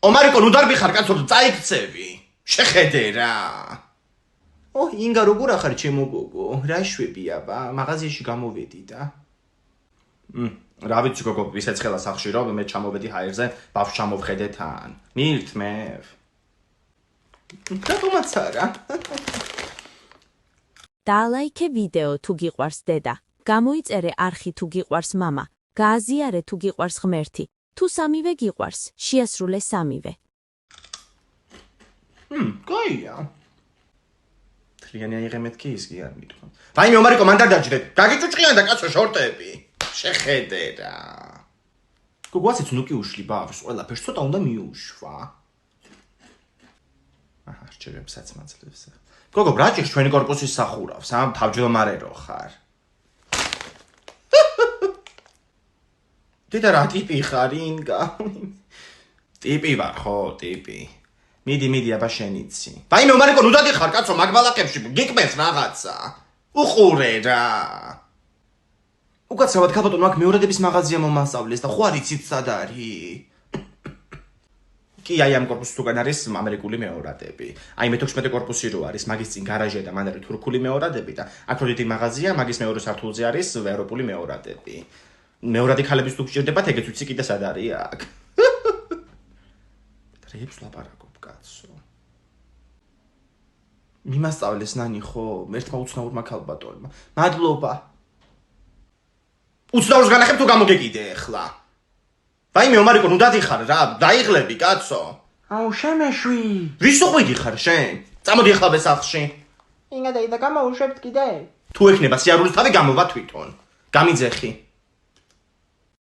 ომარიკო ნუ დარბიხარ კაცო წაიქცევი შეხედე რა ინგა როგორ ახარ ჩემო გოგო რა შვებია ბა მაღაზიაში გამოვედი და რა ვიცი გოგო ვისეცხელა სახში რომ მე ჩამოვედი ჰაერზე ბავშვს ჩამოვხედე თან მირთმევ რატომაც არა დაალაიქე ვიდეო თუ გიყვარს დედა გამოიწერე არხი თუ გიყვარს მამა გააზიარე თუ გიყვარს ღმერთი თუ სამივე გიყვარს შეასრულე სამივე კაია თლიანი აიღე მეთქი ის კი არ მithქო ვაიმე ომარიკო მან დადაჯდე გაგიჭუჭყიან და კაცო შორტები შეხედე რა გოგოაციც ნუ კი უშლი ბავშვს ყველაფერს ცოტა უნდა მიუშვა აჰა რჩევებსაც მაძლევს გოგო ბრაჭიქს ჩვენი კორპუსის სახურავს თავჯდომარეო ხარ დედა რა ტიპი ხარ ინგა ტიპი ვარ ხო ტიპი მიდი აბა შენიცი ვაიმე ომარიკო ნუ დადიხარ კაცო მაგბალაკებში გიკმეს რაღაცა უყურე რა უკაცრავად ქალბატონო აქ მეორადების მაღაზია მომასწავლეს და ხო არ იცით სად არის კი აი ამ კორპუსის უკან არის ამერიკული მეორადები აი მე-16 კორპუსი რო არის მაგის წინ გარაჟია და მან არის თურქული მეორადები და აქ რო დიდი მაღაზია მაგის მეორე სართულზე არის ევროპული მეორადები მეორადი ქალების თუ გჭირდებათ ეგეც ვიცი კიდე სად არის აქ რეებს ლაპარაკობ კაცო მიმასწავლეს ნანი ხო ერთმა უცნაურმა ქალბატონმა მადლობა უცნაურს განახებ თუ გამოგეკიდე ახლა ვაიმე ომარიკო ნუ დადიხარ რა დაიღლები კაცო აუ შემეშვი ვის უყვიდი ხარ შენ წამოდი ახლა ბესახში ინგა და გამოვუშვებთ კიდე თუ ექნება სიარულის თავი გამოვა თვითონ გამიძეხი